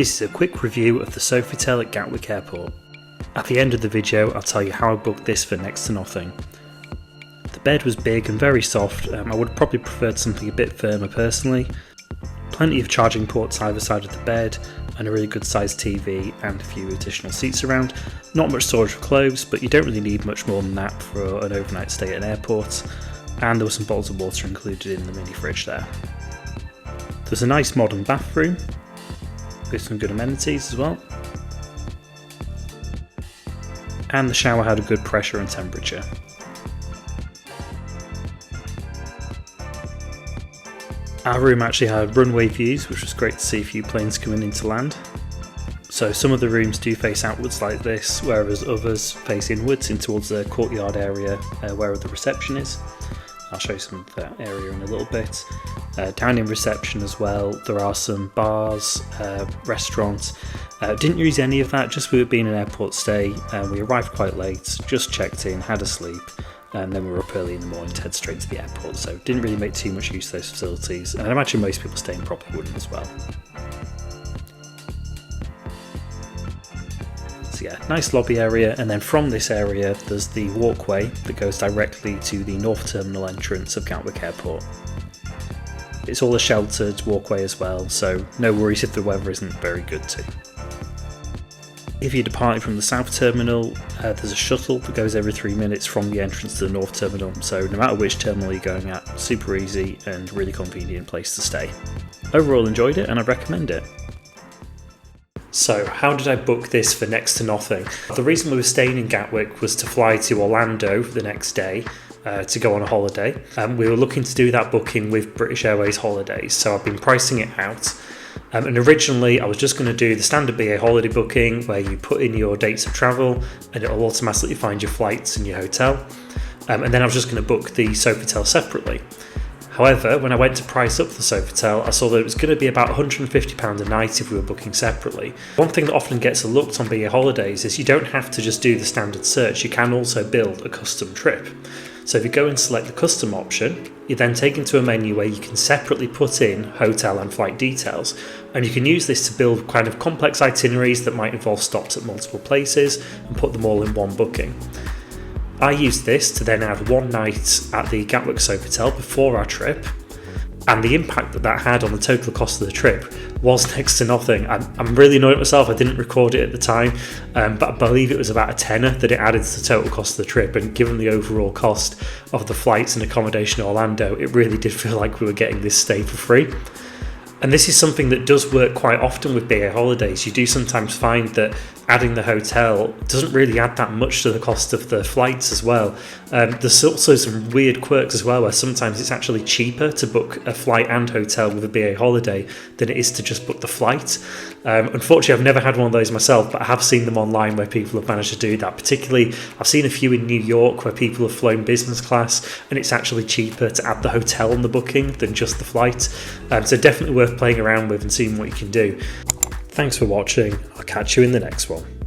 This is a quick review of the Sofitel at Gatwick Airport. At the end of the video I'll tell you how I booked this for next to nothing. The bed was big and very soft. I would have probably preferred something a bit firmer personally. Plenty of charging ports either side of the bed and a really good sized TV and a few additional seats around. Not much storage for clothes, but you don't really need much more than that for an overnight stay at an airport. And there were some bottles of water included in the mini fridge there. There's a nice modern bathroom with some good amenities as well. And the shower had a good pressure and temperature. Our room actually had runway views, which was great to see a few planes coming into land. So some of the rooms do face outwards like this, whereas others face inwards in towards the courtyard area where the reception is. I'll show you some of that area in a little bit. Down in reception as well, there are some bars, restaurants. Didn't use any of that, just with it being an airport stay. We arrived quite late, just checked in, had a sleep, and then we were up early in the morning to head straight to the airport, so didn't really make too much use of those facilities, and I imagine most people staying probably wouldn't as well. So yeah, nice lobby area, and then from this area there's the walkway that goes directly to the North Terminal entrance of Gatwick Airport. It's all a sheltered walkway as well, so no worries if the weather isn't very good too. If you're departing from the South Terminal, there's a shuttle that goes every 3 minutes from the entrance to the North Terminal, so no matter which terminal you're going at, super easy and really convenient place to stay. Overall enjoyed it and I'd recommend it. So how did I book this for next to nothing? The reason we were staying in Gatwick was to fly to Orlando the next day to go on a holiday. We were looking to do that booking with British Airways Holidays, so I've been pricing it out. And originally I was just going to do the standard BA holiday booking where you put in your dates of travel and it'll automatically find your flights and your hotel. And then I was just going to book the Sofitel separately. However, when I went to price up the Sofitel, I saw that it was going to be about £150 a night if we were booking separately. One thing that often gets overlooked on BA Holidays is you don't have to just do the standard search, you can also build a custom trip. So if you go and select the custom option, you're then taken to a menu where you can separately put in hotel and flight details, and you can use this to build kind of complex itineraries that might involve stops at multiple places and put them all in one booking. I used this to then add one night at the Gatwick Sofitel before our trip, and the impact that that had on the total cost of the trip was next to nothing. I'm really annoyed at myself, I didn't record it at the time, but I believe it was about a tenner that it added to the total cost of the trip, and given the overall cost of the flights and accommodation in Orlando, it really did feel like we were getting this stay for free. And this is something that does work quite often with BA Holidays. You do sometimes find that adding the hotel doesn't really add that much to the cost of the flights as well. There's also some weird quirks as well, where sometimes it's actually cheaper to book a flight and hotel with a BA holiday than it is to just book the flight. Unfortunately, I've never had one of those myself, but I have seen them online where people have managed to do that. Particularly, I've seen a few in New York where people have flown business class and it's actually cheaper to add the hotel on the booking than just the flight. So definitely worth playing around with and seeing what you can do. Thanks for watching, I'll catch you in the next one.